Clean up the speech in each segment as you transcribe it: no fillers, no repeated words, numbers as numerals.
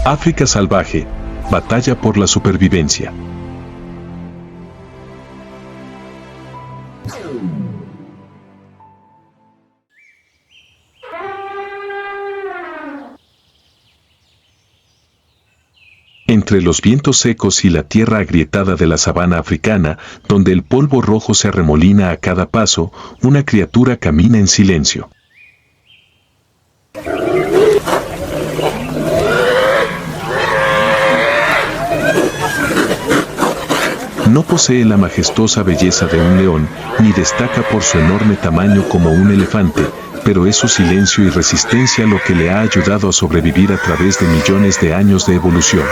África salvaje, batalla por la supervivencia. Entre los vientos secos y la tierra agrietada de la sabana africana, donde el polvo rojo se arremolina a cada paso, una criatura camina en silencio. No posee la majestuosa belleza de un león, ni destaca por su enorme tamaño como un elefante, pero es su silencio y resistencia lo que le ha ayudado a sobrevivir a través de millones de años de evolución.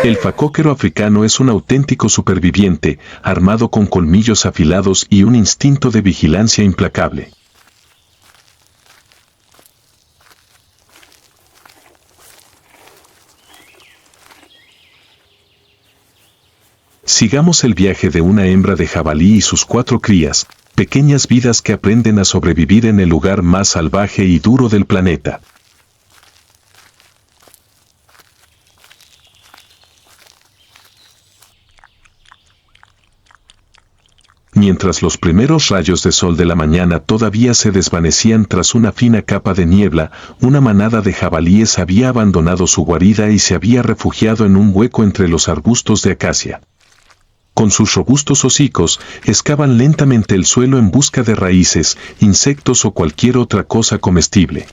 El facóquero africano es un auténtico superviviente, armado con colmillos afilados y un instinto de vigilancia implacable. Sigamos el viaje de una hembra de jabalí y sus 4 crías, pequeñas vidas que aprenden a sobrevivir en el lugar más salvaje y duro del planeta. Mientras los primeros rayos de sol de la mañana todavía se desvanecían tras una fina capa de niebla, una manada de jabalíes había abandonado su guarida y se había refugiado en un hueco entre los arbustos de acacia. Con sus robustos hocicos, excavan lentamente el suelo en busca de raíces, insectos o cualquier otra cosa comestible.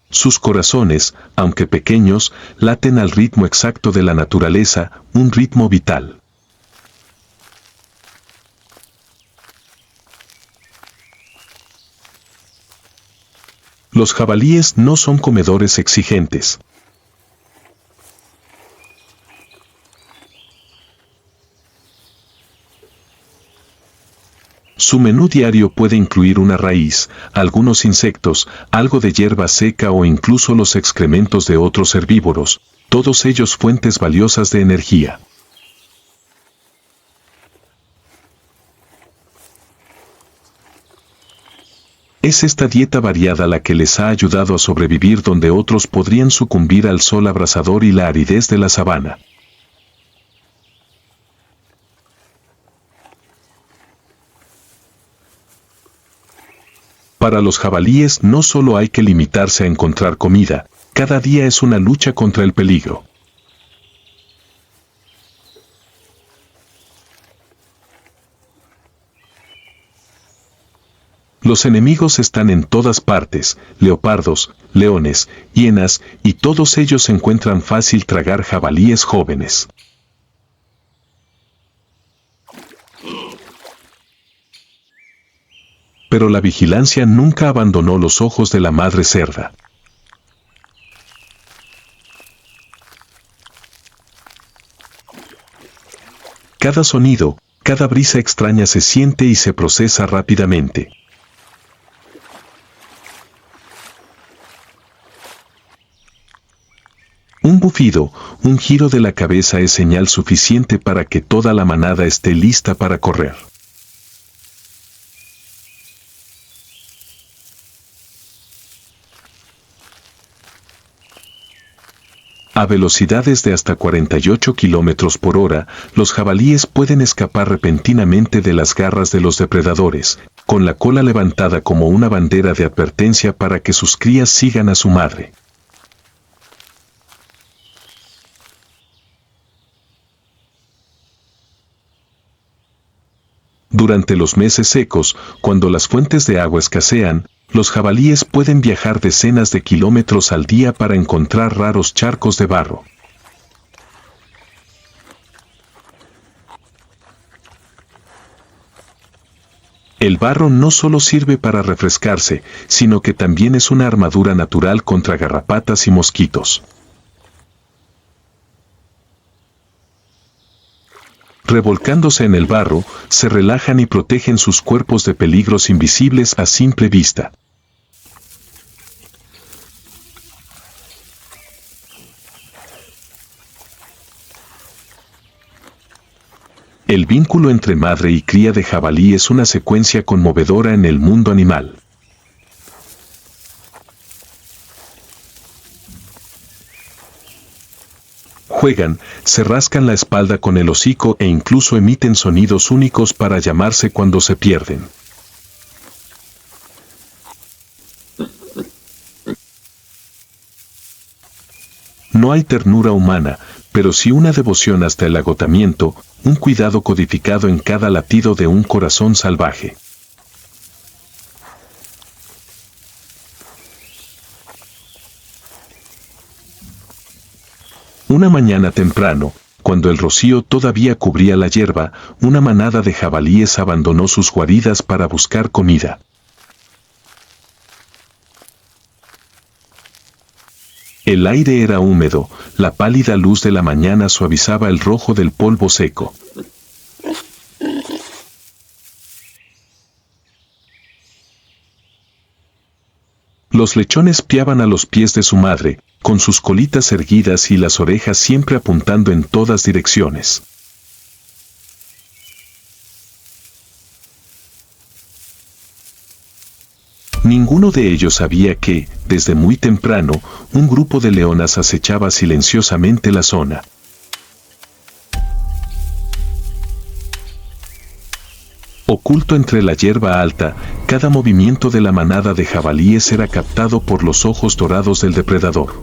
Sus corazones, aunque pequeños, laten al ritmo exacto de la naturaleza, un ritmo vital. Los jabalíes no son comedores exigentes. Su menú diario puede incluir una raíz, algunos insectos, algo de hierba seca o incluso los excrementos de otros herbívoros, todos ellos fuentes valiosas de energía. Es esta dieta variada la que les ha ayudado a sobrevivir donde otros podrían sucumbir al sol abrasador y la aridez de la sabana. Para los jabalíes no solo hay que limitarse a encontrar comida, cada día es una lucha contra el peligro. Los enemigos están en todas partes, leopardos, leones, hienas, y todos ellos encuentran fácil tragar jabalíes jóvenes. Pero la vigilancia nunca abandonó los ojos de la madre cerda. Cada sonido, cada brisa extraña se siente y se procesa rápidamente. Un bufido, un giro de la cabeza es señal suficiente para que toda la manada esté lista para correr. A velocidades de hasta 48 km por hora, los jabalíes pueden escapar repentinamente de las garras de los depredadores, con la cola levantada como una bandera de advertencia para que sus crías sigan a su madre. Durante los meses secos, cuando las fuentes de agua escasean, los jabalíes pueden viajar decenas de kilómetros al día para encontrar raros charcos de barro. El barro no solo sirve para refrescarse, sino que también es una armadura natural contra garrapatas y mosquitos. Revolcándose en el barro, se relajan y protegen sus cuerpos de peligros invisibles a simple vista. El vínculo entre madre y cría de jabalí es una secuencia conmovedora en el mundo animal. Juegan, se rascan la espalda con el hocico e incluso emiten sonidos únicos para llamarse cuando se pierden. No hay ternura humana, pero sí una devoción hasta el agotamiento, un cuidado codificado en cada latido de un corazón salvaje. Una mañana temprano, cuando el rocío todavía cubría la hierba, una manada de jabalíes abandonó sus guaridas para buscar comida. El aire era húmedo, la pálida luz de la mañana suavizaba el rojo del polvo seco. Los lechones piaban a los pies de su madre, con sus colitas erguidas y las orejas siempre apuntando en todas direcciones. Ninguno de ellos sabía que, desde muy temprano, un grupo de leonas acechaba silenciosamente la zona. Oculto entre la hierba alta, cada movimiento de la manada de jabalíes era captado por los ojos dorados del depredador.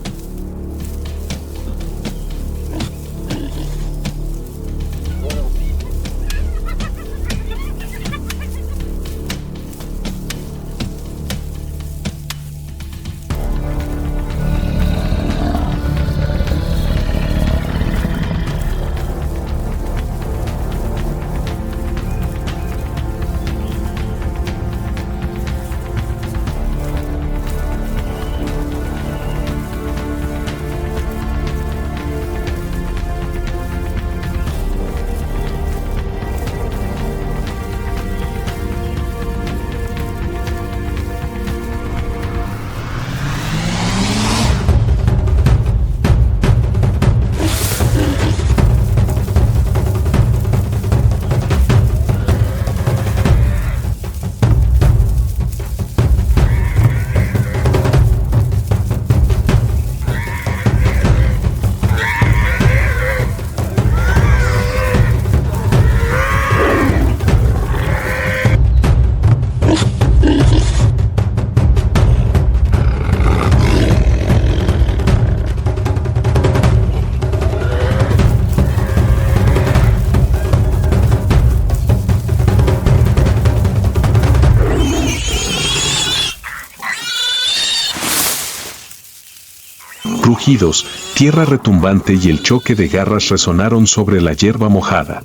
Rugidos, tierra retumbante y el choque de garras resonaron sobre la hierba mojada.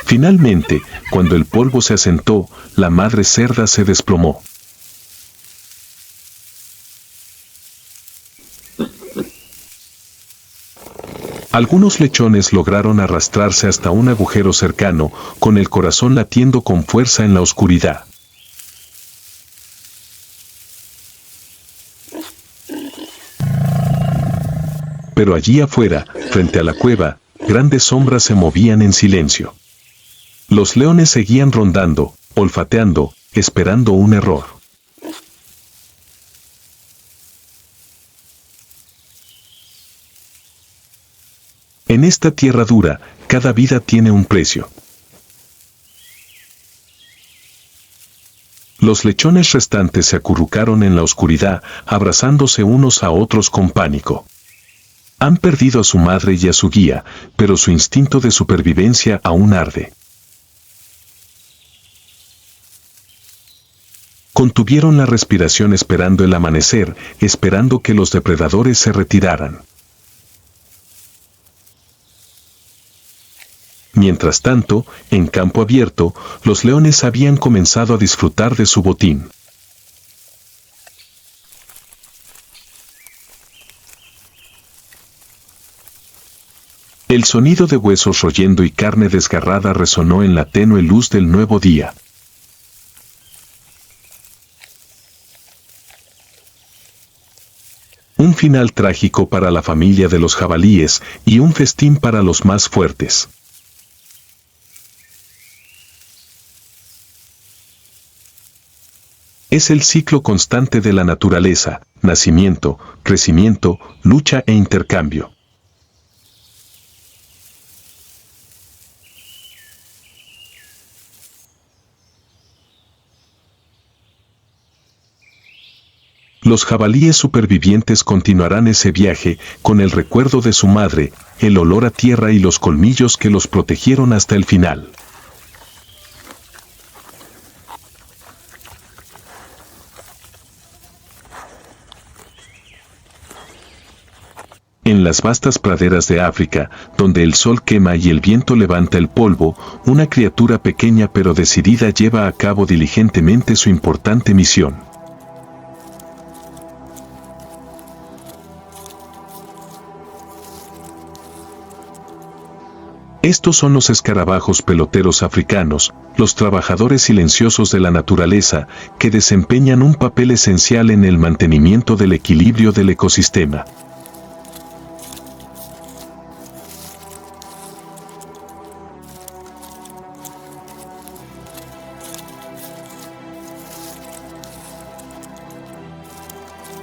Finalmente, cuando el polvo se asentó, la madre cerda se desplomó. Algunos lechones lograron arrastrarse hasta un agujero cercano, con el corazón latiendo con fuerza en la oscuridad. Pero allí afuera, frente a la cueva, grandes sombras se movían en silencio. Los leones seguían rondando, olfateando, esperando un error. En esta tierra dura, cada vida tiene un precio. Los lechones restantes se acurrucaron en la oscuridad, abrazándose unos a otros con pánico. Han perdido a su madre y a su guía, pero su instinto de supervivencia aún arde. Contuvieron la respiración esperando el amanecer, esperando que los depredadores se retiraran. Mientras tanto, en campo abierto, los leones habían comenzado a disfrutar de su botín. El sonido de huesos royendo y carne desgarrada resonó en la tenue luz del nuevo día. Un final trágico para la familia de los jabalíes y un festín para los más fuertes. Es el ciclo constante de la naturaleza: nacimiento, crecimiento, lucha e intercambio. Los jabalíes supervivientes continuarán ese viaje con el recuerdo de su madre, el olor a tierra y los colmillos que los protegieron hasta el final. En las vastas praderas de África, donde el sol quema y el viento levanta el polvo, una criatura pequeña pero decidida lleva a cabo diligentemente su importante misión. Estos son los escarabajos peloteros africanos, los trabajadores silenciosos de la naturaleza, que desempeñan un papel esencial en el mantenimiento del equilibrio del ecosistema.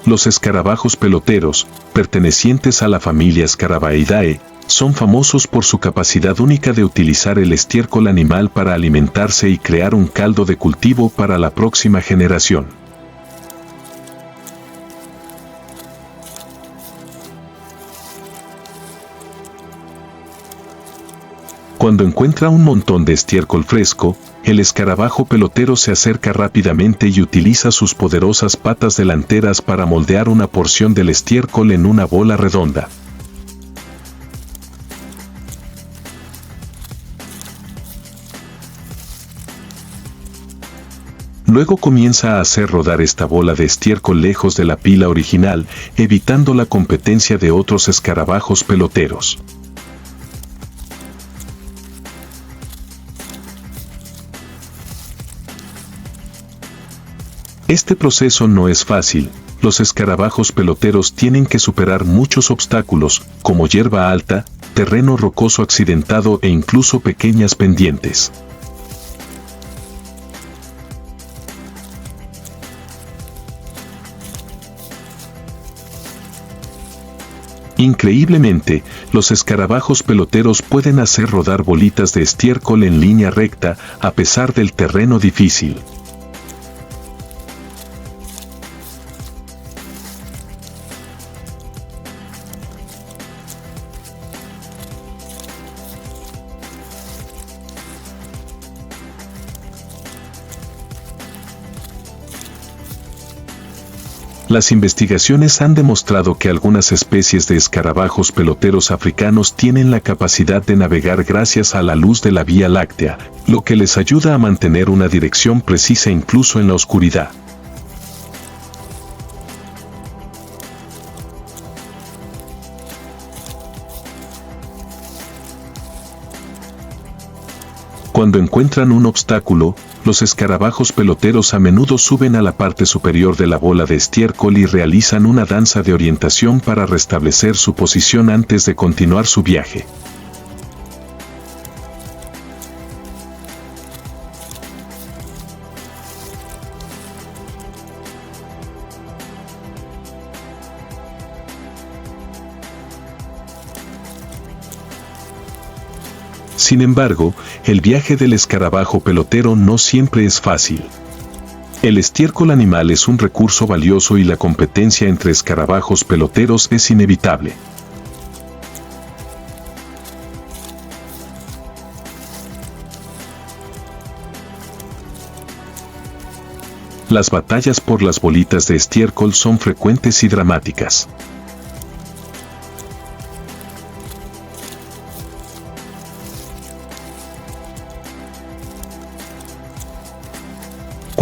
Los escarabajos peloteros, pertenecientes a la familia Scarabaeidae, son famosos por su capacidad única de utilizar el estiércol animal para alimentarse y crear un caldo de cultivo para la próxima generación. Cuando encuentra un montón de estiércol fresco, el escarabajo pelotero se acerca rápidamente y utiliza sus poderosas patas delanteras para moldear una porción del estiércol en una bola redonda. Luego comienza a hacer rodar esta bola de estiércol lejos de la pila original, evitando la competencia de otros escarabajos peloteros. Este proceso no es fácil. Los escarabajos peloteros tienen que superar muchos obstáculos, como hierba alta, terreno rocoso accidentado e incluso pequeñas pendientes. Increíblemente, los escarabajos peloteros pueden hacer rodar bolitas de estiércol en línea recta, a pesar del terreno difícil. Las investigaciones han demostrado que algunas especies de escarabajos peloteros africanos tienen la capacidad de navegar gracias a la luz de la Vía Láctea, lo que les ayuda a mantener una dirección precisa incluso en la oscuridad. Cuando encuentran un obstáculo, los escarabajos peloteros a menudo suben a la parte superior de la bola de estiércol y realizan una danza de orientación para restablecer su posición antes de continuar su viaje. Sin embargo, el viaje del escarabajo pelotero no siempre es fácil. El estiércol animal es un recurso valioso y la competencia entre escarabajos peloteros es inevitable. Las batallas por las bolitas de estiércol son frecuentes y dramáticas.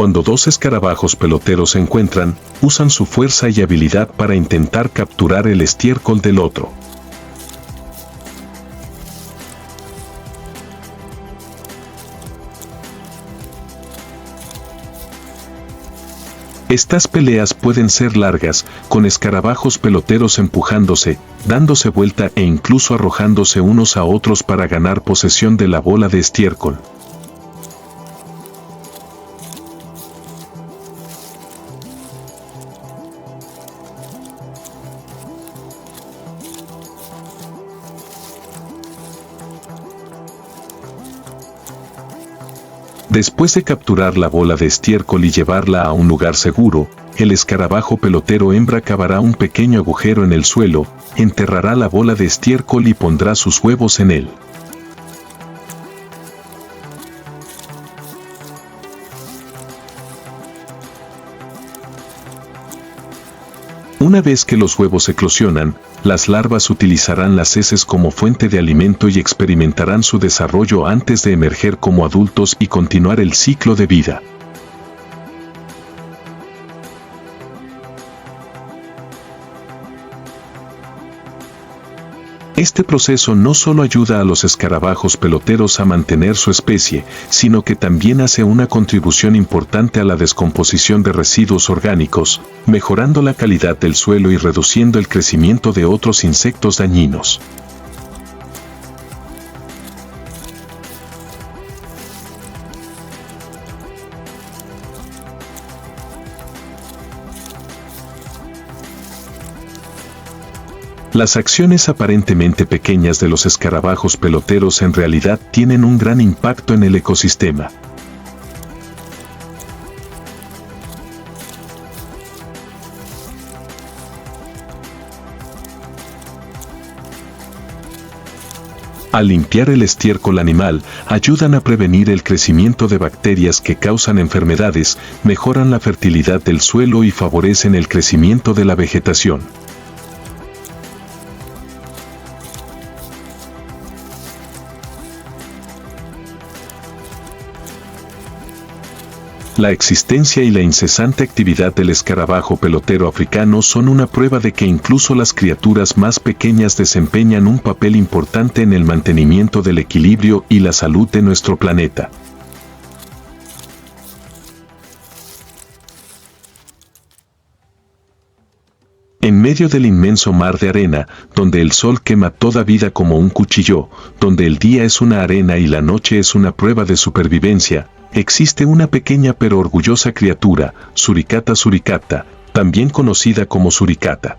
Cuando dos escarabajos peloteros se encuentran, usan su fuerza y habilidad para intentar capturar el estiércol del otro. Estas peleas pueden ser largas, con escarabajos peloteros empujándose, dándose vuelta e incluso arrojándose unos a otros para ganar posesión de la bola de estiércol. Después de capturar la bola de estiércol y llevarla a un lugar seguro, el escarabajo pelotero hembra cavará un pequeño agujero en el suelo, enterrará la bola de estiércol y pondrá sus huevos en él. Una vez que los huevos eclosionan, las larvas utilizarán las heces como fuente de alimento y experimentarán su desarrollo antes de emerger como adultos y continuar el ciclo de vida. Este proceso no solo ayuda a los escarabajos peloteros a mantener su especie, sino que también hace una contribución importante a la descomposición de residuos orgánicos, mejorando la calidad del suelo y reduciendo el crecimiento de otros insectos dañinos. Las acciones aparentemente pequeñas de los escarabajos peloteros en realidad tienen un gran impacto en el ecosistema. Al limpiar el estiércol animal, ayudan a prevenir el crecimiento de bacterias que causan enfermedades, mejoran la fertilidad del suelo y favorecen el crecimiento de la vegetación. La existencia y la incesante actividad del escarabajo pelotero africano son una prueba de que incluso las criaturas más pequeñas desempeñan un papel importante en el mantenimiento del equilibrio y la salud de nuestro planeta. En medio del inmenso mar de arena, donde el sol quema toda vida como un cuchillo, donde el día es una arena y la noche es una prueba de supervivencia, existe una pequeña pero orgullosa criatura, Suricata suricata, también conocida como suricata.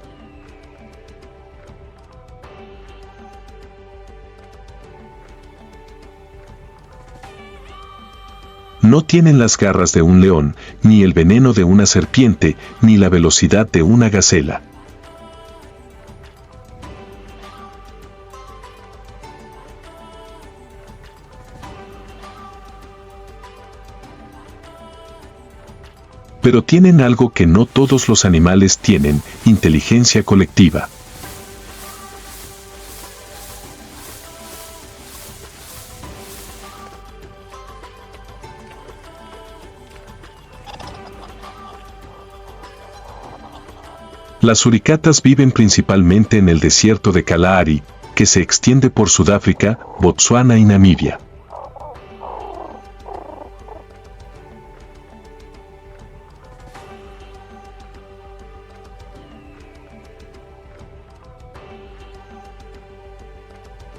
No tienen las garras de un león, ni el veneno de una serpiente, ni la velocidad de una gacela. Pero tienen algo que no todos los animales tienen: inteligencia colectiva. Las suricatas viven principalmente en el desierto de Kalahari, que se extiende por Sudáfrica, Botsuana y Namibia.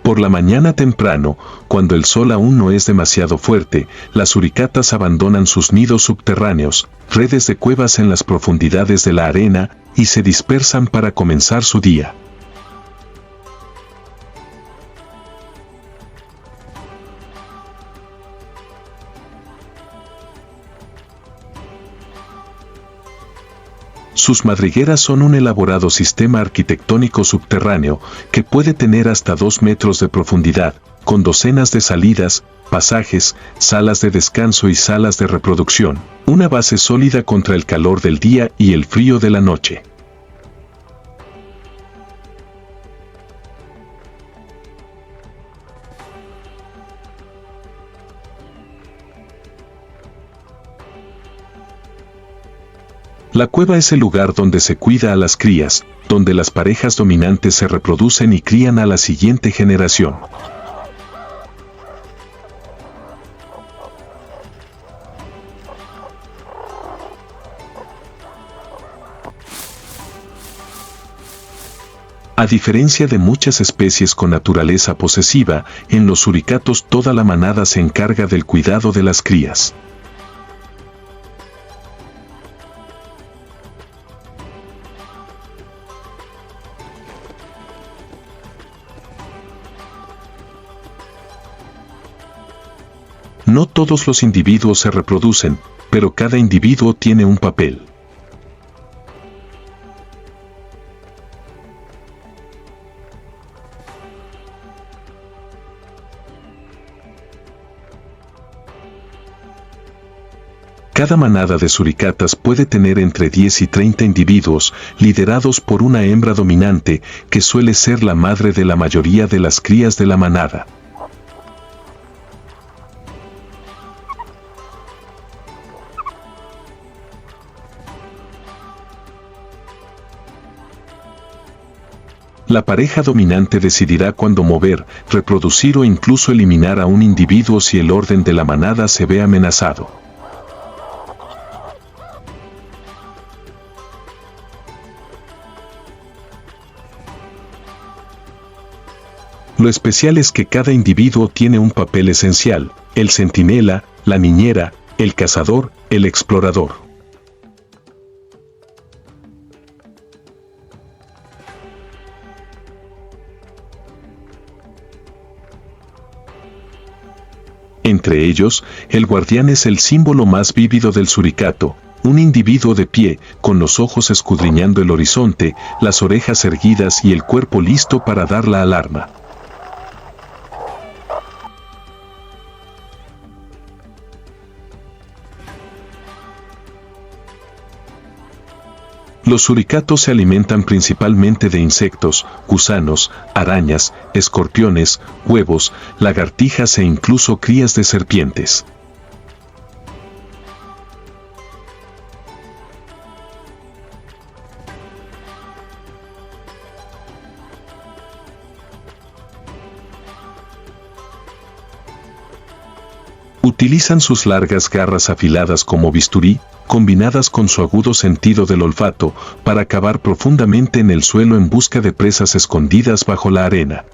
Por la mañana temprano, cuando el sol aún no es demasiado fuerte, las suricatas abandonan sus nidos subterráneos, redes de cuevas en las profundidades de la arena, y se dispersan para comenzar su día. Sus madrigueras son un elaborado sistema arquitectónico subterráneo que puede tener hasta 2 metros de profundidad, con docenas de salidas, pasajes, salas de descanso y salas de reproducción, una base sólida contra el calor del día y el frío de la noche. La cueva es el lugar donde se cuida a las crías, donde las parejas dominantes se reproducen y crían a la siguiente generación. A diferencia de muchas especies con naturaleza posesiva, en los suricatos toda la manada se encarga del cuidado de las crías. No todos los individuos se reproducen, pero cada individuo tiene un papel. Cada manada de suricatas puede tener entre 10 y 30 individuos, liderados por una hembra dominante, que suele ser la madre de la mayoría de las crías de la manada. La pareja dominante decidirá cuándo mover, reproducir o incluso eliminar a un individuo si el orden de la manada se ve amenazado. Lo especial es que cada individuo tiene un papel esencial: el centinela, la niñera, el cazador, el explorador. Entre ellos, el guardián es el símbolo más vívido del suricato, un individuo de pie, con los ojos escudriñando el horizonte, las orejas erguidas y el cuerpo listo para dar la alarma. Los suricatos se alimentan principalmente de insectos, gusanos, arañas, escorpiones, huevos, lagartijas e incluso crías de serpientes. Utilizan sus largas garras afiladas como bisturí, combinadas con su agudo sentido del olfato, para cavar profundamente en el suelo en busca de presas escondidas bajo la arena.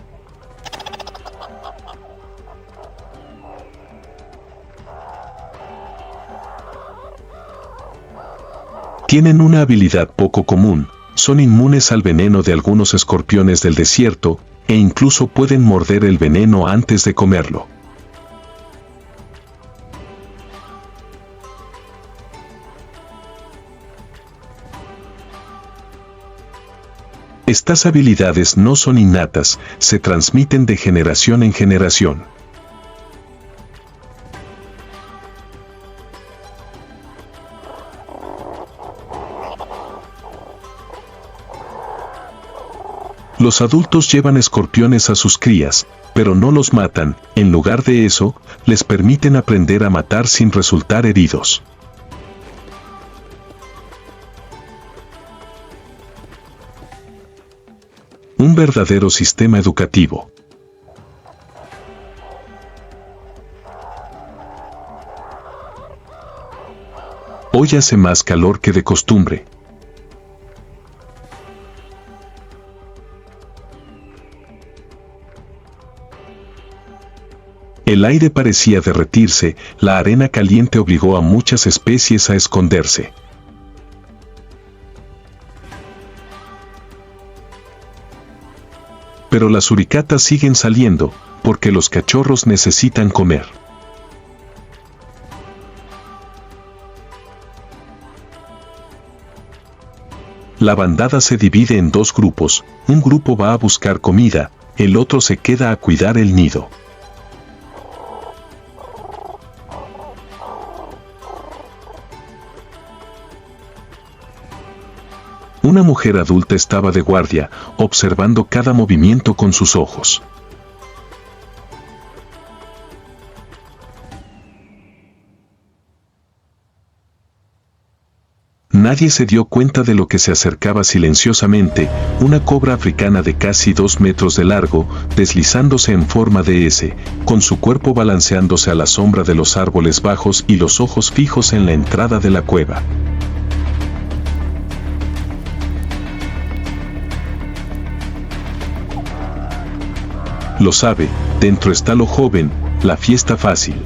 Tienen una habilidad poco común: son inmunes al veneno de algunos escorpiones del desierto, e incluso pueden morder el veneno antes de comerlo. Estas habilidades no son innatas, se transmiten de generación en generación. Los adultos llevan escorpiones a sus crías, pero no los matan; en lugar de eso, les permiten aprender a matar sin resultar heridos. Un verdadero sistema educativo. Hoy hace más calor que de costumbre. El aire parecía derretirse, la arena caliente obligó a muchas especies a esconderse. Pero las suricatas siguen saliendo, porque los cachorros necesitan comer. La bandada se divide en dos grupos: un grupo va a buscar comida, el otro se queda a cuidar el nido. Una mujer adulta estaba de guardia, observando cada movimiento con sus ojos. Nadie se dio cuenta de lo que se acercaba silenciosamente, una cobra africana de casi 2 metros de largo, deslizándose en forma de S, con su cuerpo balanceándose a la sombra de los árboles bajos y los ojos fijos en la entrada de la cueva. Lo sabe, dentro está lo joven, la fiesta fácil.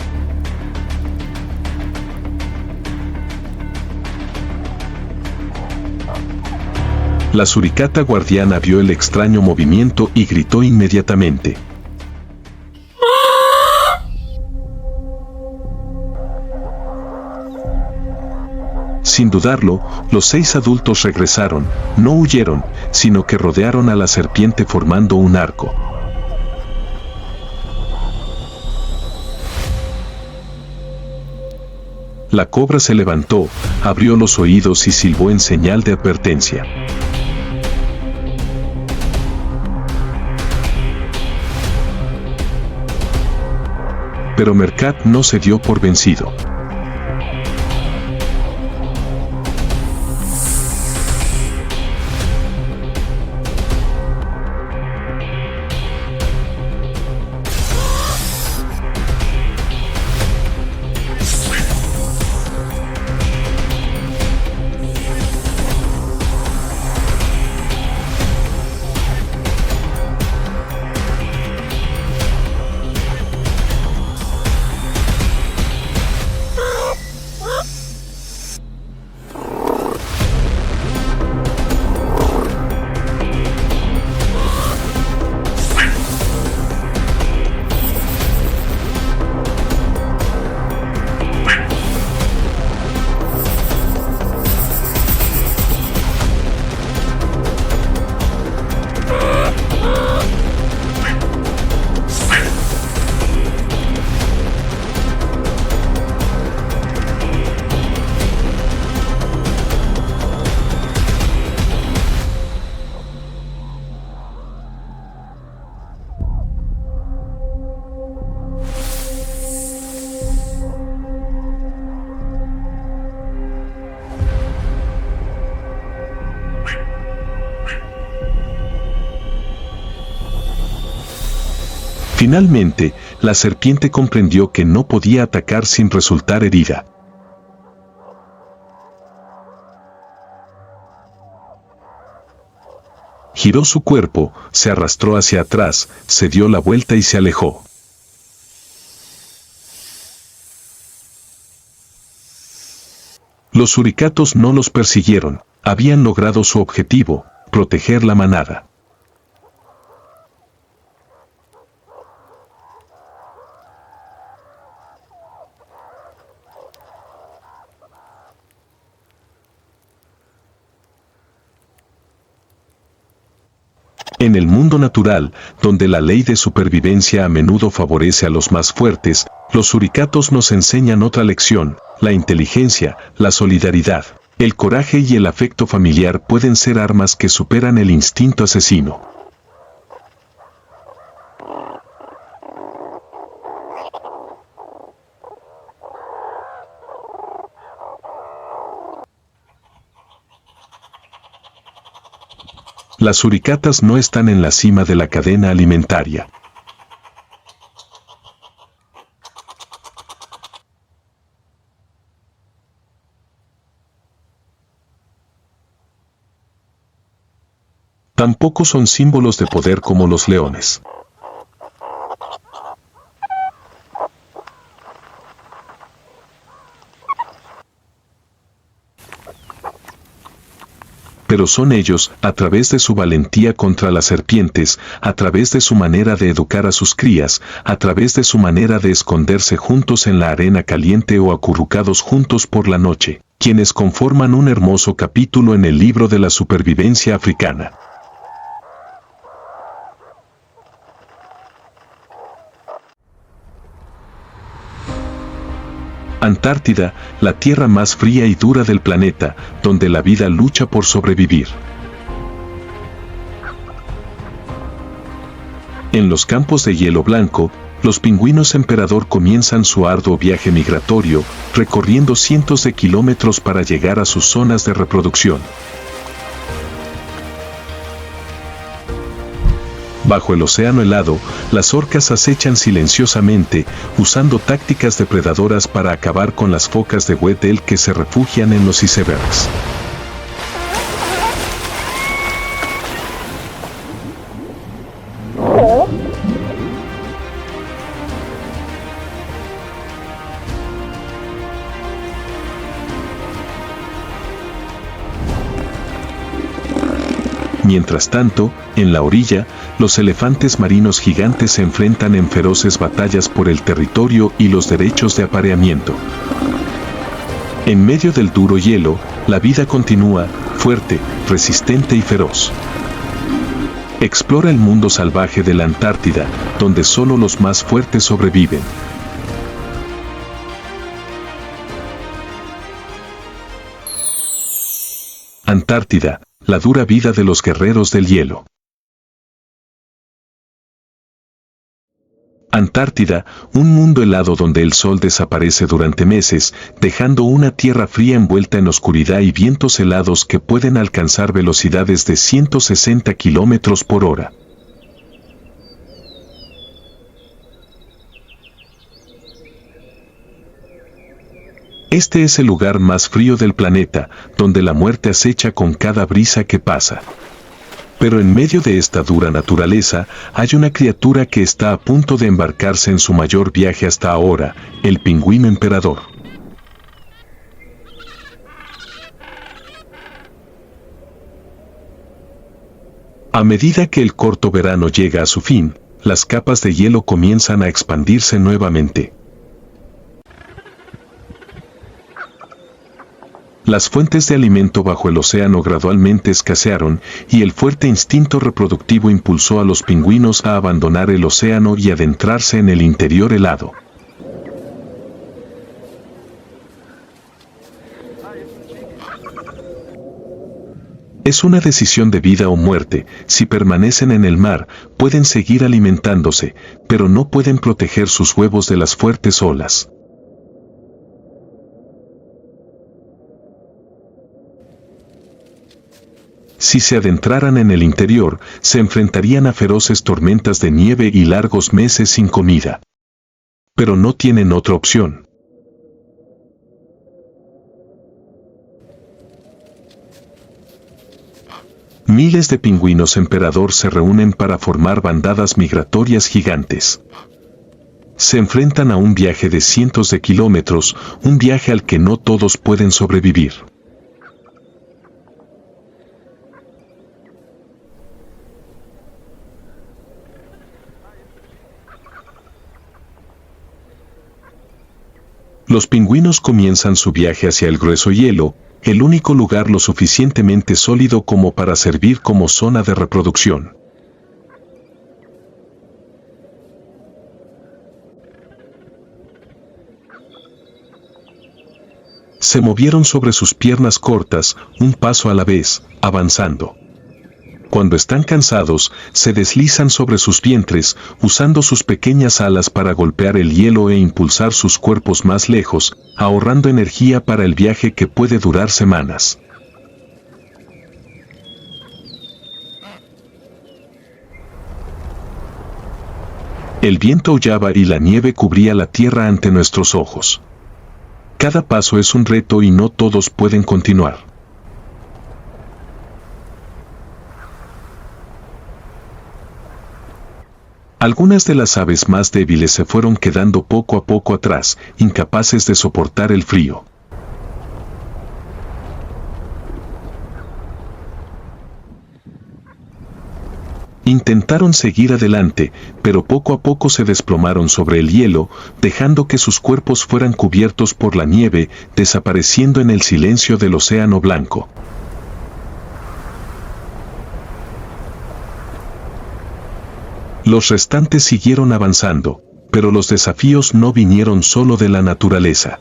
La suricata guardiana vio el extraño movimiento y gritó inmediatamente. Sin dudarlo, los 6 adultos regresaron, no huyeron, sino que rodearon a la serpiente formando un arco. La cobra se levantó, abrió los oídos y silbó en señal de advertencia. Pero Mercat no se dio por vencido. Finalmente, la serpiente comprendió que no podía atacar sin resultar herida. Giró su cuerpo, se arrastró hacia atrás, se dio la vuelta y se alejó. Los suricatos no los persiguieron, habían logrado su objetivo, proteger la manada. En el mundo natural, donde la ley de supervivencia a menudo favorece a los más fuertes, los suricatos nos enseñan otra lección: la inteligencia, la solidaridad, el coraje y el afecto familiar pueden ser armas que superan el instinto asesino. Las suricatas no están en la cima de la cadena alimentaria. Tampoco son símbolos de poder como los leones. Pero son ellos, a través de su valentía contra las serpientes, a través de su manera de educar a sus crías, a través de su manera de esconderse juntos en la arena caliente o acurrucados juntos por la noche, quienes conforman un hermoso capítulo en el libro de la supervivencia africana. Antártida, la tierra más fría y dura del planeta, donde la vida lucha por sobrevivir. En los campos de hielo blanco, los pingüinos emperador comienzan su arduo viaje migratorio, recorriendo cientos de kilómetros para llegar a sus zonas de reproducción. Bajo el océano helado, las orcas acechan silenciosamente, usando tácticas depredadoras para acabar con las focas de Weddell que se refugian en los icebergs. Mientras tanto, en la orilla, los elefantes marinos gigantes se enfrentan en feroces batallas por el territorio y los derechos de apareamiento. En medio del duro hielo, la vida continúa, fuerte, resistente y feroz. Explora el mundo salvaje de la Antártida, donde solo los más fuertes sobreviven. Antártida, la dura vida de los guerreros del hielo. Antártida, un mundo helado donde el sol desaparece durante meses, dejando una tierra fría envuelta en oscuridad y vientos helados que pueden alcanzar velocidades de 160 kilómetros por hora. Este es el lugar más frío del planeta, donde la muerte acecha con cada brisa que pasa. Pero en medio de esta dura naturaleza, hay una criatura que está a punto de embarcarse en su mayor viaje hasta ahora, el pingüino emperador. A medida que el corto verano llega a su fin, las capas de hielo comienzan a expandirse nuevamente. Las fuentes de alimento bajo el océano gradualmente escasearon y el fuerte instinto reproductivo impulsó a los pingüinos a abandonar el océano y adentrarse en el interior helado. Es una decisión de vida o muerte. Si permanecen en el mar, pueden seguir alimentándose, pero no pueden proteger sus huevos de las fuertes olas. Si se adentraran en el interior, se enfrentarían a feroces tormentas de nieve y largos meses sin comida. Pero no tienen otra opción. Miles de pingüinos emperador se reúnen para formar bandadas migratorias gigantes. Se enfrentan a un viaje de cientos de kilómetros, un viaje al que no todos pueden sobrevivir. Los pingüinos comienzan su viaje hacia el grueso hielo, el único lugar lo suficientemente sólido como para servir como zona de reproducción. Se movieron sobre sus piernas cortas, un paso a la vez, avanzando. Cuando están cansados, se deslizan sobre sus vientres, usando sus pequeñas alas para golpear el hielo e impulsar sus cuerpos más lejos, ahorrando energía para el viaje que puede durar semanas. El viento aullaba y la nieve cubría la tierra ante nuestros ojos. Cada paso es un reto y no todos pueden continuar. Algunas de las aves más débiles se fueron quedando poco a poco atrás, incapaces de soportar el frío. Intentaron seguir adelante, pero poco a poco se desplomaron sobre el hielo, dejando que sus cuerpos fueran cubiertos por la nieve, desapareciendo en el silencio del océano blanco. Los restantes siguieron avanzando, pero los desafíos no vinieron solo de la naturaleza.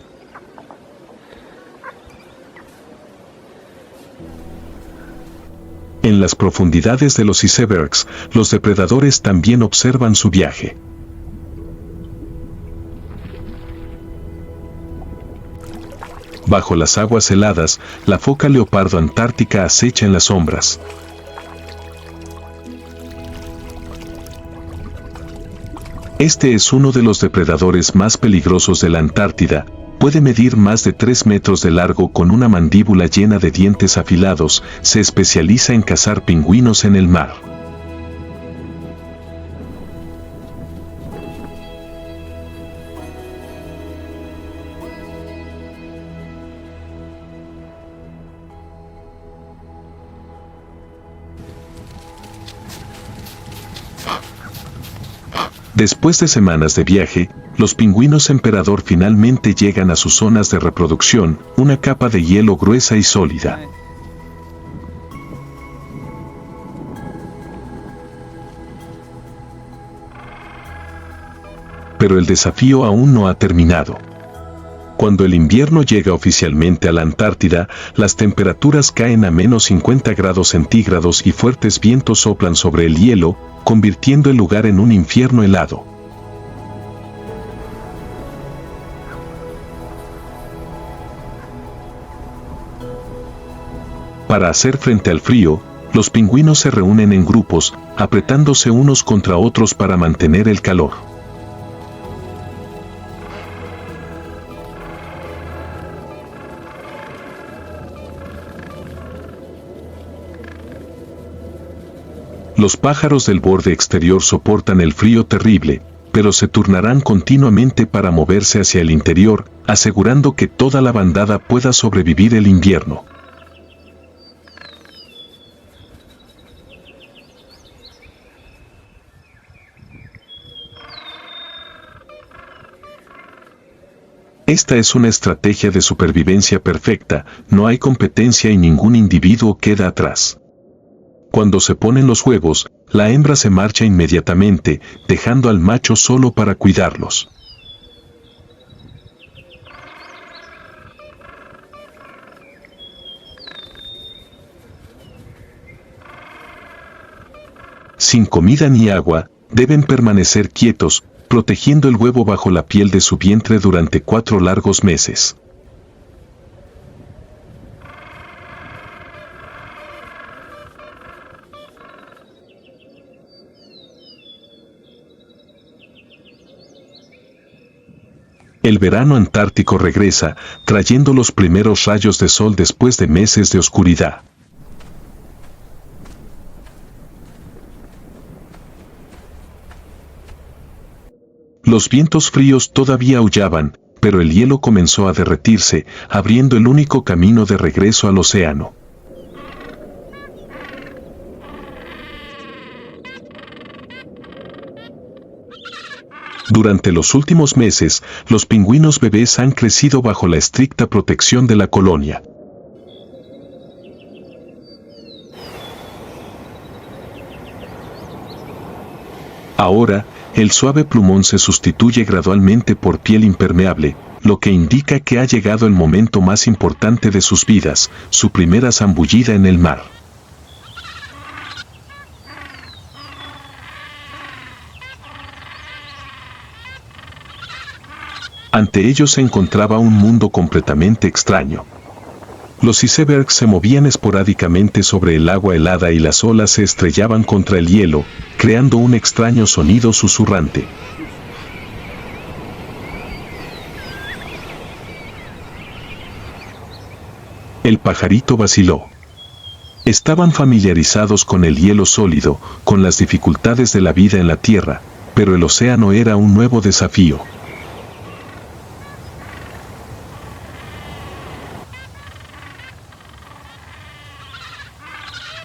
En las profundidades de los icebergs, los depredadores también observan su viaje. Bajo las aguas heladas, la foca leopardo antártica acecha en las sombras. Este es uno de los depredadores más peligrosos de la Antártida. Puede medir más de 3 metros de largo con una mandíbula llena de dientes afilados. Se especializa en cazar pingüinos en el mar. Después de semanas de viaje, los pingüinos emperador finalmente llegan a sus zonas de reproducción, una capa de hielo gruesa y sólida. Pero el desafío aún no ha terminado. Cuando el invierno llega oficialmente a la Antártida, las temperaturas caen a menos 50 grados centígrados y fuertes vientos soplan sobre el hielo, convirtiendo el lugar en un infierno helado. Para hacer frente al frío, los pingüinos se reúnen en grupos, apretándose unos contra otros para mantener el calor. Los pájaros del borde exterior soportan el frío terrible, pero se turnarán continuamente para moverse hacia el interior, asegurando que toda la bandada pueda sobrevivir el invierno. Esta es una estrategia de supervivencia perfecta, no hay competencia y ningún individuo queda atrás. Cuando se ponen los huevos, la hembra se marcha inmediatamente, dejando al macho solo para cuidarlos. Sin comida ni agua, deben permanecer quietos, protegiendo el huevo bajo la piel de su vientre durante 4 largos meses. El verano antártico regresa, trayendo los primeros rayos de sol después de meses de oscuridad. Los vientos fríos todavía aullaban, pero el hielo comenzó a derretirse, abriendo el único camino de regreso al océano. Durante los últimos meses, los pingüinos bebés han crecido bajo la estricta protección de la colonia. Ahora, el suave plumón se sustituye gradualmente por piel impermeable, lo que indica que ha llegado el momento más importante de sus vidas, su primera zambullida en el mar. Ante ellos se encontraba un mundo completamente extraño. Los icebergs se movían esporádicamente sobre el agua helada y las olas se estrellaban contra el hielo, creando un extraño sonido susurrante. El pajarito vaciló. Estaban familiarizados con el hielo sólido, con las dificultades de la vida en la tierra, pero el océano era un nuevo desafío.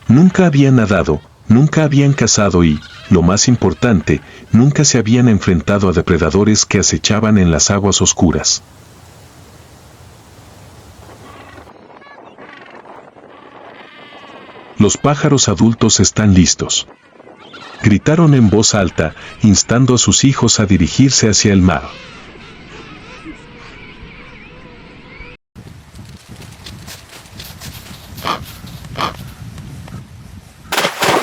Nunca habían nadado, nunca habían cazado y, lo más importante, nunca se habían enfrentado a depredadores que acechaban en las aguas oscuras. Los pájaros adultos están listos. Gritaron en voz alta, instando a sus hijos a dirigirse hacia el mar.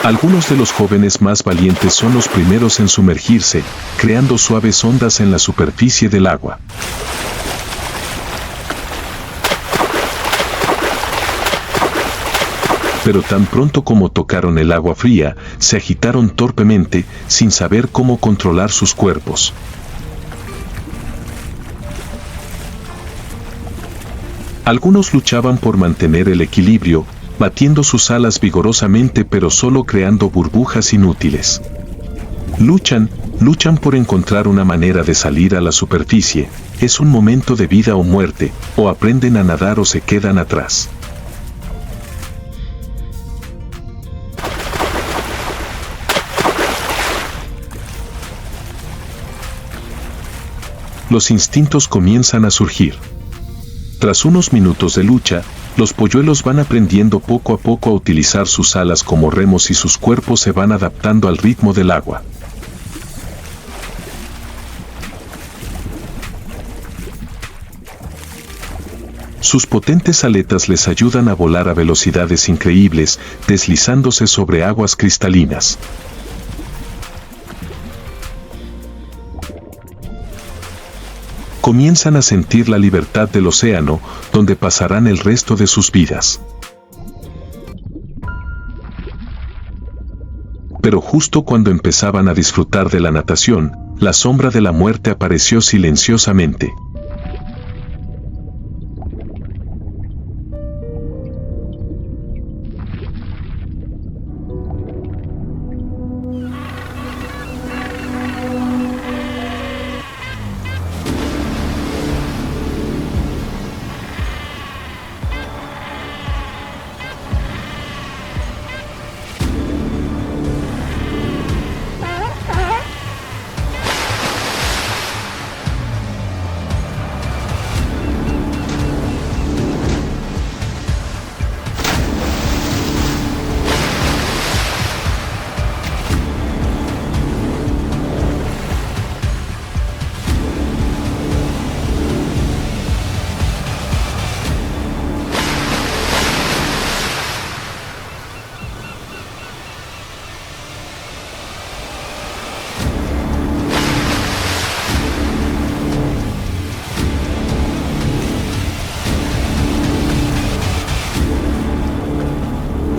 Algunos de los jóvenes más valientes son los primeros en sumergirse, creando suaves ondas en la superficie del agua. Pero tan pronto como tocaron el agua fría, se agitaron torpemente, sin saber cómo controlar sus cuerpos. Algunos luchaban por mantener el equilibrio, batiendo sus alas vigorosamente pero solo creando burbujas inútiles. Luchan por encontrar una manera de salir a la superficie. Es un momento de vida o muerte, o aprenden a nadar o se quedan atrás. Los instintos comienzan a surgir. Tras unos minutos de lucha, los polluelos van aprendiendo poco a poco a utilizar sus alas como remos y sus cuerpos se van adaptando al ritmo del agua. Sus potentes aletas les ayudan a volar a velocidades increíbles, deslizándose sobre aguas cristalinas. Comienzan a sentir la libertad del océano, donde pasarán el resto de sus vidas. Pero justo cuando empezaban a disfrutar de la natación, la sombra de la muerte apareció silenciosamente.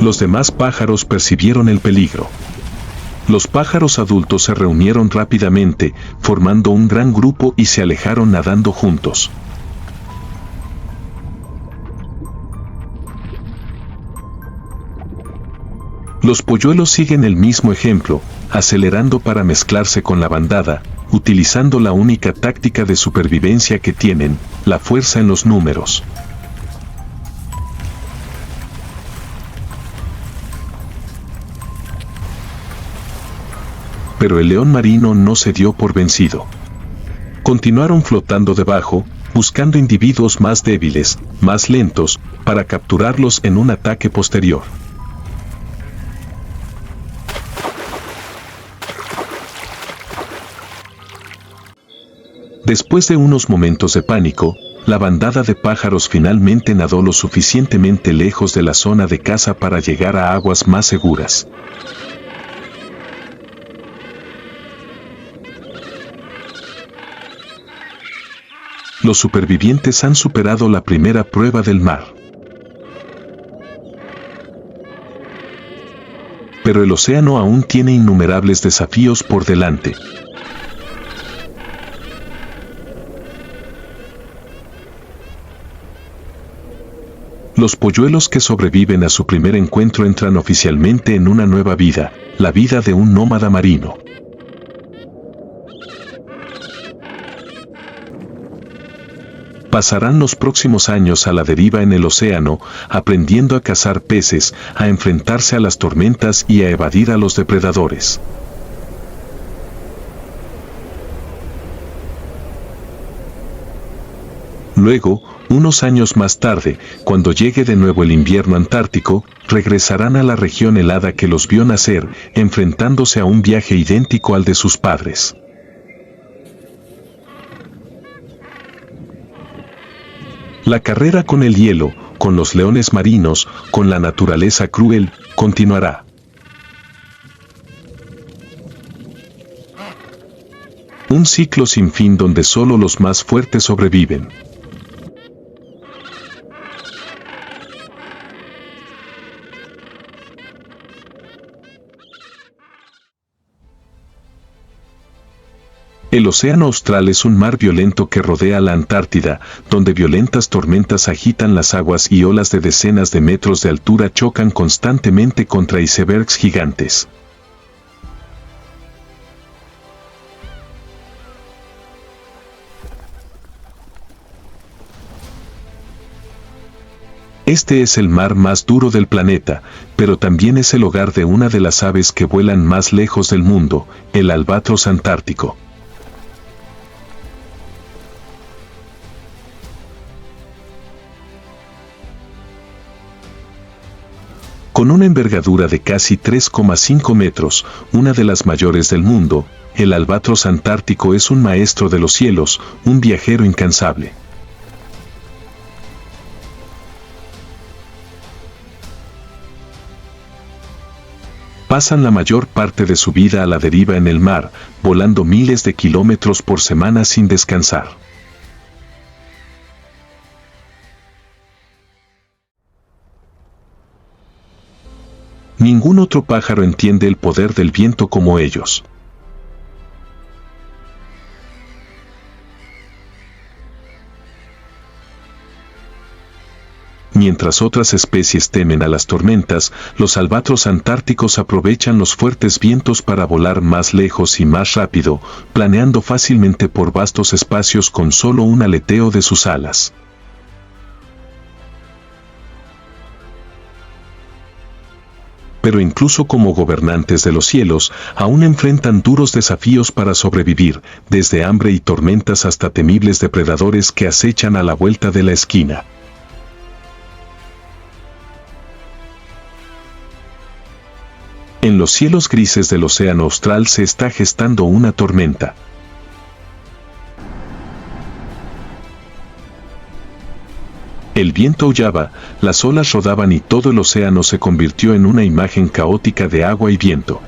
Los demás pájaros percibieron el peligro. Los pájaros adultos se reunieron rápidamente, formando un gran grupo y se alejaron nadando juntos. Los polluelos siguen el mismo ejemplo, acelerando para mezclarse con la bandada, utilizando la única táctica de supervivencia que tienen, la fuerza en los números. Pero el león marino no se dio por vencido. Continuaron flotando debajo, buscando individuos más débiles, más lentos, para capturarlos en un ataque posterior. Después de unos momentos de pánico, la bandada de pájaros finalmente nadó lo suficientemente lejos de la zona de caza para llegar a aguas más seguras. Los supervivientes han superado la primera prueba del mar. Pero el océano aún tiene innumerables desafíos por delante. Los polluelos que sobreviven a su primer encuentro entran oficialmente en una nueva vida, la vida de un nómada marino. Pasarán los próximos años a la deriva en el océano, aprendiendo a cazar peces, a enfrentarse a las tormentas y a evadir a los depredadores. Luego, unos años más tarde, cuando llegue de nuevo el invierno antártico, regresarán a la región helada que los vio nacer, enfrentándose a un viaje idéntico al de sus padres. La carrera con el hielo, con los leones marinos, con la naturaleza cruel, continuará. Un ciclo sin fin donde solo los más fuertes sobreviven. El océano austral es un mar violento que rodea la Antártida, donde violentas tormentas agitan las aguas y olas de decenas de metros de altura chocan constantemente contra icebergs gigantes. Este es el mar más duro del planeta, pero también es el hogar de una de las aves que vuelan más lejos del mundo, el albatros antártico. Con una envergadura de casi 3,5 metros, una de las mayores del mundo, el albatros antártico es un maestro de los cielos, un viajero incansable. Pasan la mayor parte de su vida a la deriva en el mar, volando miles de kilómetros por semana sin descansar. Ningún otro pájaro entiende el poder del viento como ellos. Mientras otras especies temen a las tormentas, los albatros antárticos aprovechan los fuertes vientos para volar más lejos y más rápido, planeando fácilmente por vastos espacios con solo un aleteo de sus alas. Pero incluso como gobernantes de los cielos, aún enfrentan duros desafíos para sobrevivir, desde hambre y tormentas hasta temibles depredadores que acechan a la vuelta de la esquina. En los cielos grises del océano austral se está gestando una tormenta. El viento aullaba, las olas rodaban y todo el océano se convirtió en una imagen caótica de agua y viento.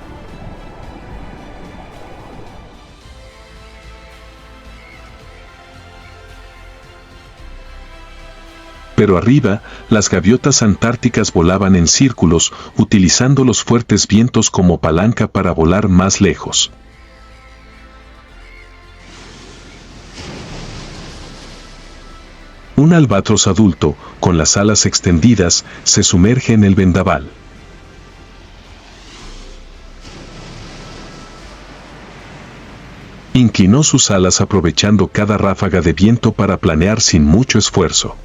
Pero arriba, las gaviotas antárticas volaban en círculos, utilizando los fuertes vientos como palanca para volar más lejos. Un albatros adulto, con las alas extendidas, se sumerge en el vendaval. Inclinó sus alas aprovechando cada ráfaga de viento para planear sin mucho esfuerzo.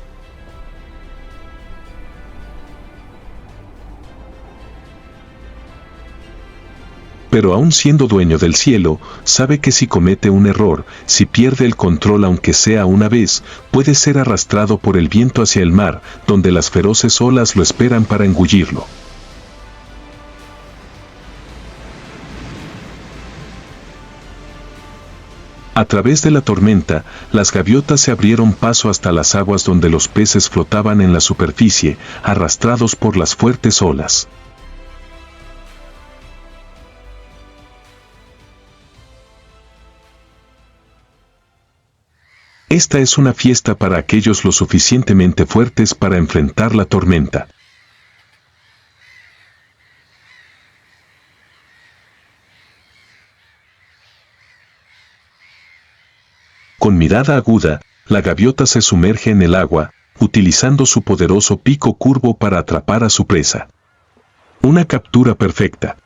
Pero aún siendo dueño del cielo, sabe que si comete un error, si pierde el control aunque sea una vez, puede ser arrastrado por el viento hacia el mar, donde las feroces olas lo esperan para engullirlo. A través de la tormenta, las gaviotas se abrieron paso hasta las aguas donde los peces flotaban en la superficie, arrastrados por las fuertes olas. Esta es una fiesta para aquellos lo suficientemente fuertes para enfrentar la tormenta. Con mirada aguda, la gaviota se sumerge en el agua, utilizando su poderoso pico curvo para atrapar a su presa. Una captura perfecta.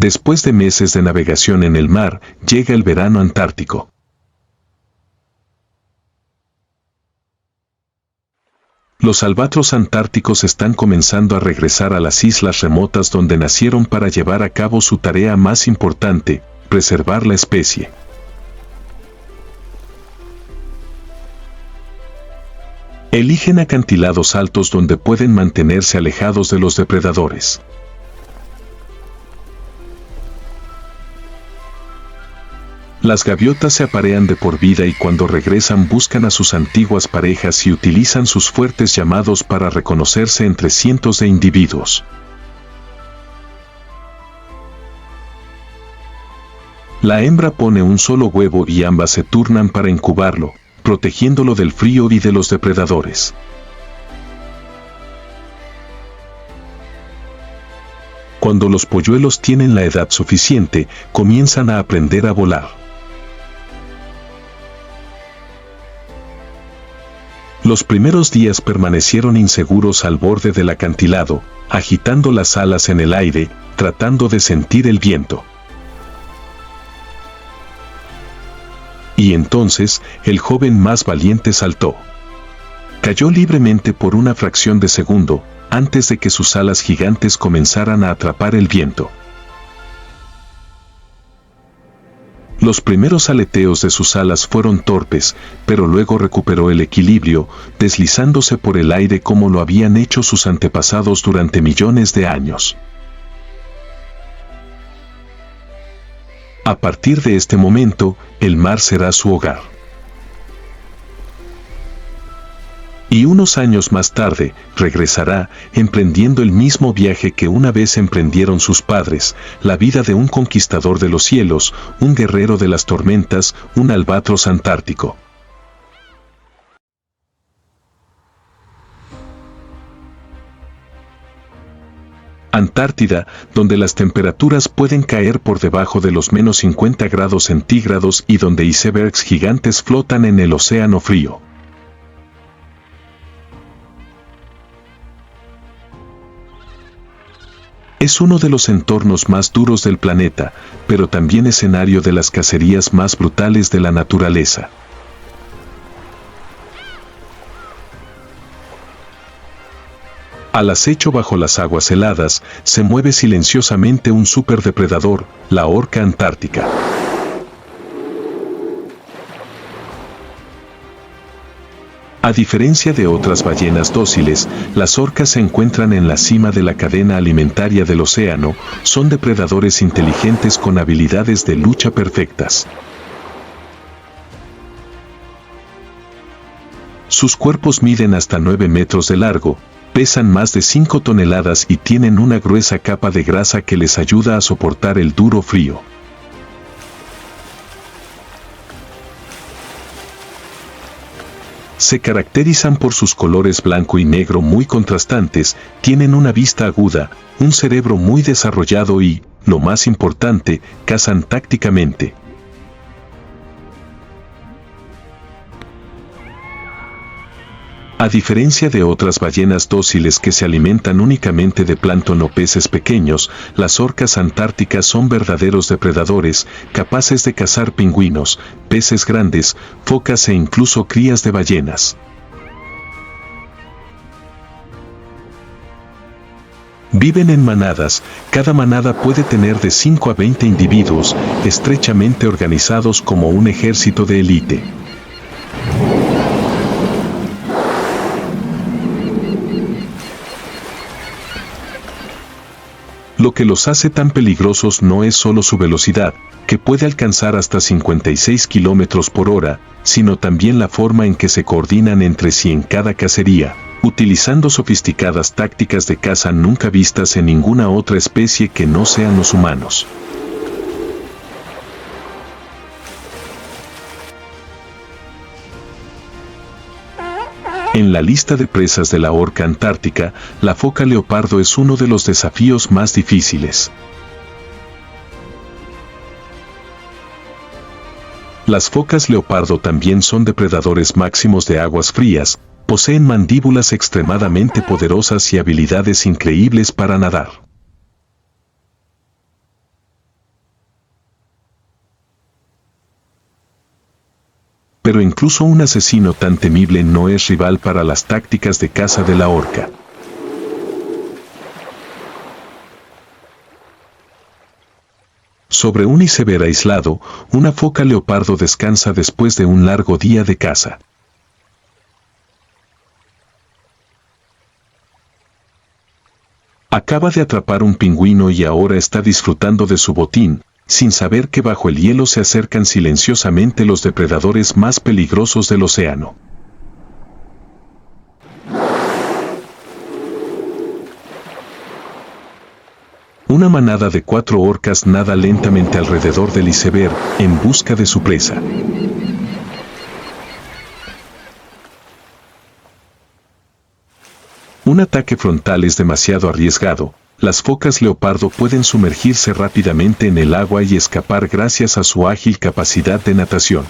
Después de meses de navegación en el mar, llega el verano antártico. Los albatros antárticos están comenzando a regresar a las islas remotas donde nacieron para llevar a cabo su tarea más importante, preservar la especie. Eligen acantilados altos donde pueden mantenerse alejados de los depredadores. Las gaviotas se aparean de por vida y cuando regresan buscan a sus antiguas parejas y utilizan sus fuertes llamados para reconocerse entre cientos de individuos. La hembra pone un solo huevo y ambas se turnan para incubarlo, protegiéndolo del frío y de los depredadores. Cuando los polluelos tienen la edad suficiente, comienzan a aprender a volar. Los primeros días permanecieron inseguros al borde del acantilado, agitando las alas en el aire, tratando de sentir el viento. Y entonces, el joven más valiente saltó. Cayó libremente por una fracción de segundo, antes de que sus alas gigantes comenzaran a atrapar el viento. Los primeros aleteos de sus alas fueron torpes, pero luego recuperó el equilibrio, deslizándose por el aire como lo habían hecho sus antepasados durante millones de años. A partir de este momento, el mar será su hogar. Y unos años más tarde, regresará, emprendiendo el mismo viaje que una vez emprendieron sus padres, la vida de un conquistador de los cielos, un guerrero de las tormentas, un albatros antártico. Antártida, donde las temperaturas pueden caer por debajo de los menos 50 grados centígrados y donde icebergs gigantes flotan en el océano frío. Es uno de los entornos más duros del planeta, pero también escenario de las cacerías más brutales de la naturaleza. Al acecho bajo las aguas heladas, se mueve silenciosamente un superdepredador, la orca antártica. A diferencia de otras ballenas dóciles, las orcas se encuentran en la cima de la cadena alimentaria del océano, son depredadores inteligentes con habilidades de lucha perfectas. Sus cuerpos miden hasta 9 metros de largo, pesan más de 5 toneladas y tienen una gruesa capa de grasa que les ayuda a soportar el duro frío. Se caracterizan por sus colores blanco y negro muy contrastantes, tienen una vista aguda, un cerebro muy desarrollado y, lo más importante, cazan tácticamente. A diferencia de otras ballenas dóciles que se alimentan únicamente de plancton o peces pequeños, las orcas antárticas son verdaderos depredadores, capaces de cazar pingüinos, peces grandes, focas e incluso crías de ballenas. Viven en manadas, cada manada puede tener de 5 a 20 individuos, estrechamente organizados como un ejército de élite. Lo que los hace tan peligrosos no es solo su velocidad, que puede alcanzar hasta 56 kilómetros por hora, sino también la forma en que se coordinan entre sí en cada cacería, utilizando sofisticadas tácticas de caza nunca vistas en ninguna otra especie que no sean los humanos. En la lista de presas de la orca antártica, la foca leopardo es uno de los desafíos más difíciles. Las focas leopardo también son depredadores máximos de aguas frías, poseen mandíbulas extremadamente poderosas y habilidades increíbles para nadar. Pero incluso un asesino tan temible no es rival para las tácticas de caza de la orca. Sobre un iceberg aislado, una foca leopardo descansa después de un largo día de caza. Acaba de atrapar un pingüino y ahora está disfrutando de su botín, sin saber que bajo el hielo se acercan silenciosamente los depredadores más peligrosos del océano. Una manada de 4 orcas nada lentamente alrededor del iceberg, en busca de su presa. Un ataque frontal es demasiado arriesgado. Las focas leopardo pueden sumergirse rápidamente en el agua y escapar gracias a su ágil capacidad de natación.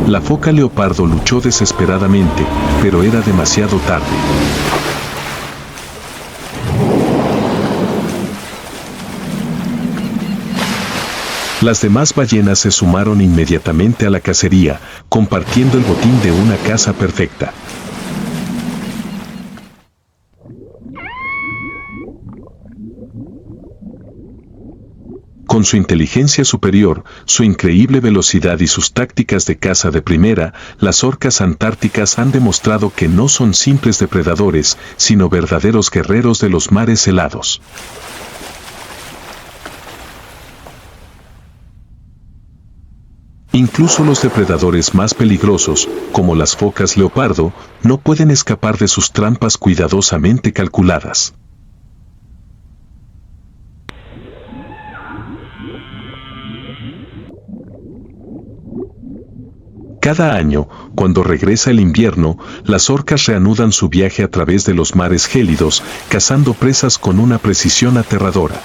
La foca leopardo luchó desesperadamente, pero era demasiado tarde. Las demás ballenas se sumaron inmediatamente a la cacería, compartiendo el botín de una caza perfecta. Con su inteligencia superior, su increíble velocidad y sus tácticas de caza de primera, las orcas antárticas han demostrado que no son simples depredadores, sino verdaderos guerreros de los mares helados. Incluso los depredadores más peligrosos, como las focas leopardo, no pueden escapar de sus trampas cuidadosamente calculadas. Cada año, cuando regresa el invierno, las orcas reanudan su viaje a través de los mares gélidos, cazando presas con una precisión aterradora.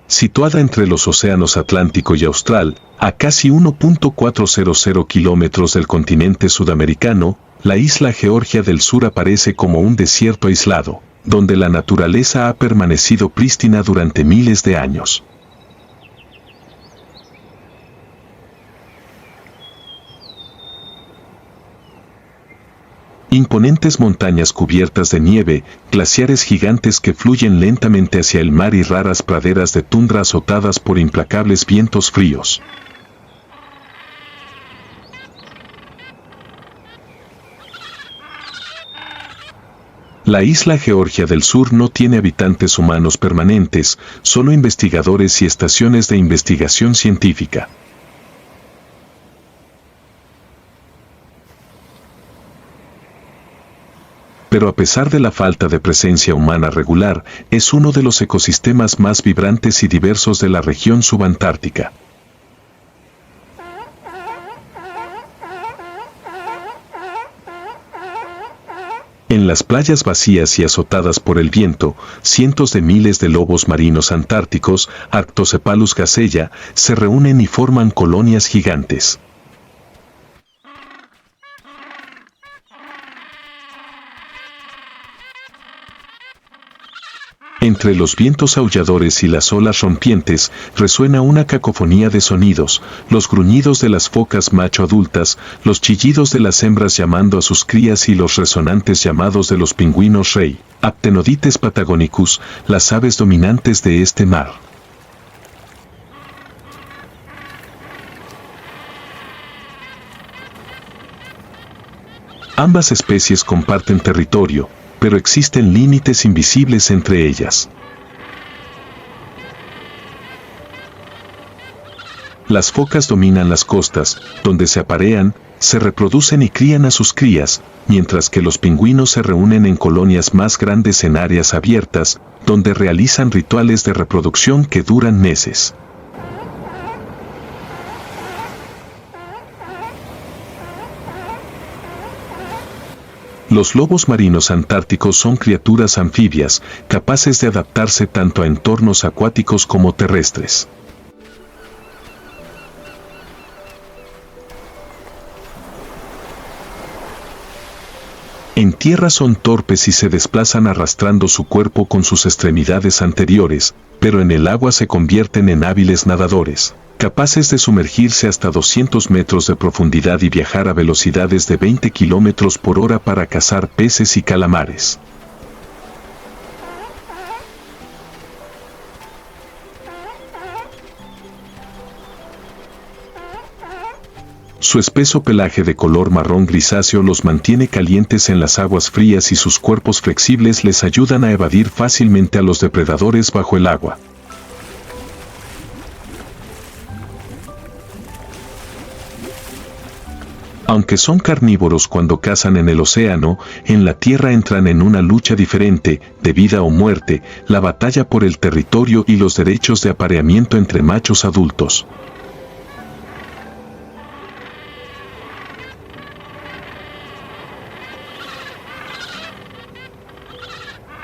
Situada entre los océanos Atlántico y Austral, a casi 1.400 kilómetros del continente sudamericano, la isla Georgia del Sur aparece como un desierto aislado, donde la naturaleza ha permanecido prístina durante miles de años. Imponentes montañas cubiertas de nieve, glaciares gigantes que fluyen lentamente hacia el mar y raras praderas de tundra azotadas por implacables vientos fríos. La isla Georgia del Sur no tiene habitantes humanos permanentes, solo investigadores y estaciones de investigación científica. Pero a pesar de la falta de presencia humana regular, es uno de los ecosistemas más vibrantes y diversos de la región subantártica. En las playas vacías y azotadas por el viento, cientos de miles de lobos marinos antárticos, Arctocephalus gazella, se reúnen y forman colonias gigantes. Entre los vientos aulladores y las olas rompientes resuena una cacofonía de sonidos, los gruñidos de las focas macho adultas, los chillidos de las hembras llamando a sus crías y los resonantes llamados de los pingüinos rey, Aptenodites patagonicus, las aves dominantes de este mar. Ambas especies comparten territorio, pero existen límites invisibles entre ellas. Las focas dominan las costas, donde se aparean, se reproducen y crían a sus crías, mientras que los pingüinos se reúnen en colonias más grandes en áreas abiertas, donde realizan rituales de reproducción que duran meses. Los lobos marinos antárticos son criaturas anfibias, capaces de adaptarse tanto a entornos acuáticos como terrestres. En tierra son torpes y se desplazan arrastrando su cuerpo con sus extremidades anteriores, pero en el agua se convierten en hábiles nadadores, capaces de sumergirse hasta 200 metros de profundidad y viajar a velocidades de 20 kilómetros por hora para cazar peces y calamares. Su espeso pelaje de color marrón grisáceo los mantiene calientes en las aguas frías y sus cuerpos flexibles les ayudan a evadir fácilmente a los depredadores bajo el agua. Aunque son carnívoros cuando cazan en el océano, en la tierra entran en una lucha diferente, de vida o muerte, la batalla por el territorio y los derechos de apareamiento entre machos adultos.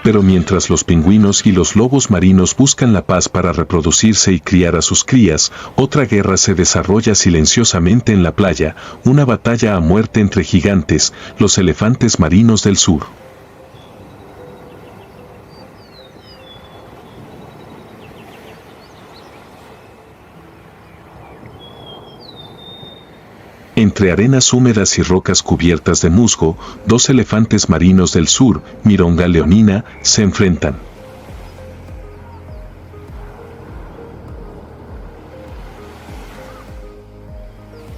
Pero mientras los pingüinos y los lobos marinos buscan la paz para reproducirse y criar a sus crías, otra guerra se desarrolla silenciosamente en la playa, una batalla a muerte entre gigantes, los elefantes marinos del sur. Entre arenas húmedas y rocas cubiertas de musgo, dos elefantes marinos del sur, Mironga leonina, se enfrentan.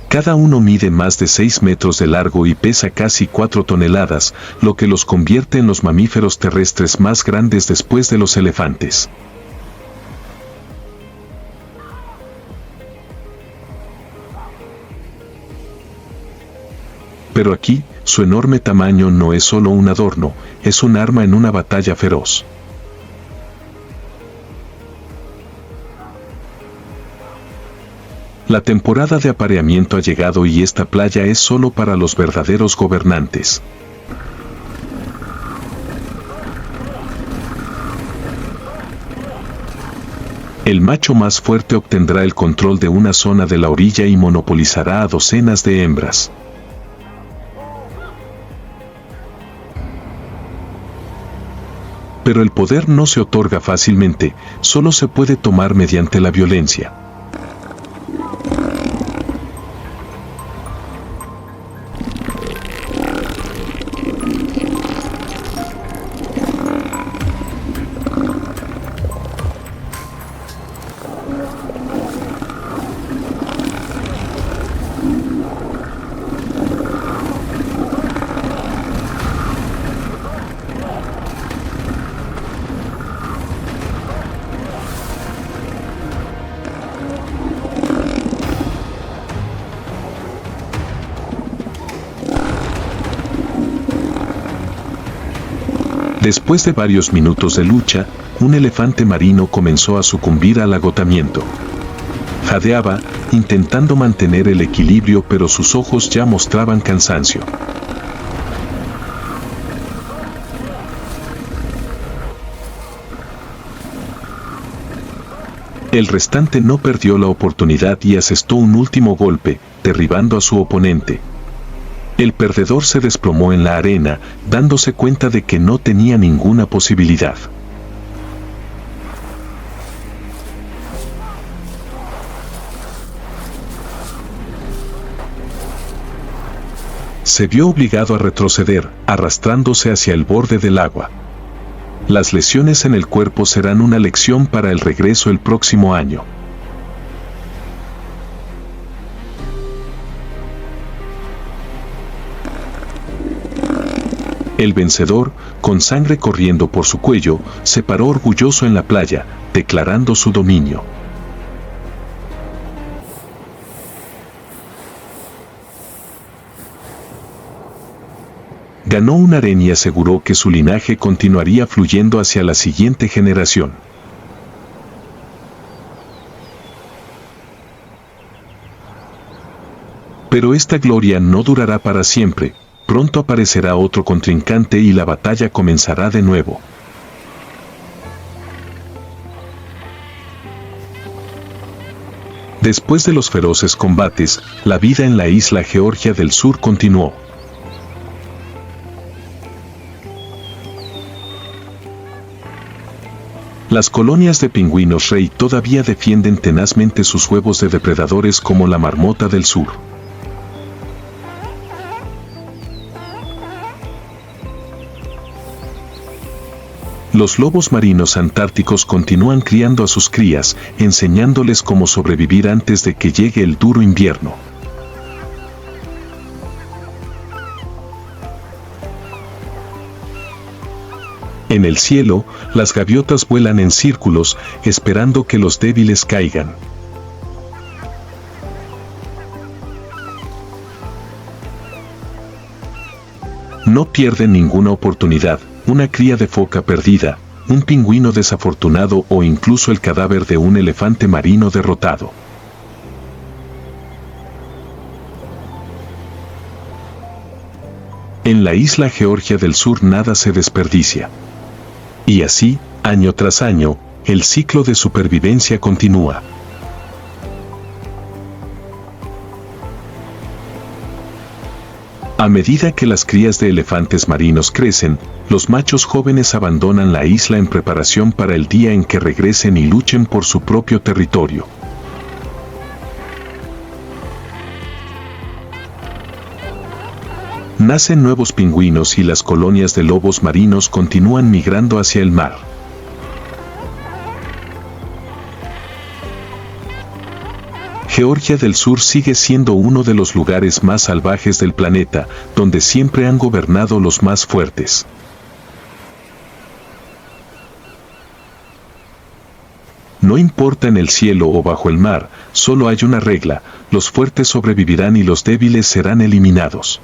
Cada uno mide más de 6 metros de largo y pesa casi 4 toneladas, lo que los convierte en los mamíferos terrestres más grandes después de los elefantes. Pero aquí, su enorme tamaño no es solo un adorno, es un arma en una batalla feroz. La temporada de apareamiento ha llegado y esta playa es solo para los verdaderos gobernantes. El macho más fuerte obtendrá el control de una zona de la orilla y monopolizará a docenas de hembras. Pero el poder no se otorga fácilmente, solo se puede tomar mediante la violencia. Después de varios minutos de lucha, un elefante marino comenzó a sucumbir al agotamiento. Jadeaba, intentando mantener el equilibrio, pero sus ojos ya mostraban cansancio. El restante no perdió la oportunidad y asestó un último golpe, derribando a su oponente. El perdedor se desplomó en la arena, dándose cuenta de que no tenía ninguna posibilidad. Se vio obligado a retroceder, arrastrándose hacia el borde del agua. Las lesiones en el cuerpo serán una lección para el regreso el próximo año. El vencedor, con sangre corriendo por su cuello, se paró orgulloso en la playa, declarando su dominio. Ganó un harén y aseguró que su linaje continuaría fluyendo hacia la siguiente generación. Pero esta gloria no durará para siempre. Pronto aparecerá otro contrincante y la batalla comenzará de nuevo. Después de los feroces combates, la vida en la isla Georgia del Sur continuó. Las colonias de pingüinos rey todavía defienden tenazmente sus huevos de depredadores como la marmota del sur. Los lobos marinos antárticos continúan criando a sus crías, enseñándoles cómo sobrevivir antes de que llegue el duro invierno. En el cielo, las gaviotas vuelan en círculos, esperando que los débiles caigan. No pierden ninguna oportunidad. Una cría de foca perdida, un pingüino desafortunado o incluso el cadáver de un elefante marino derrotado. En la isla Georgia del Sur nada se desperdicia. Y así, año tras año, el ciclo de supervivencia continúa. A medida que las crías de elefantes marinos crecen, los machos jóvenes abandonan la isla en preparación para el día en que regresen y luchen por su propio territorio. Nacen nuevos pingüinos y las colonias de lobos marinos continúan migrando hacia el mar. Georgia del Sur sigue siendo uno de los lugares más salvajes del planeta, donde siempre han gobernado los más fuertes. No importa en el cielo o bajo el mar, solo hay una regla: los fuertes sobrevivirán y los débiles serán eliminados.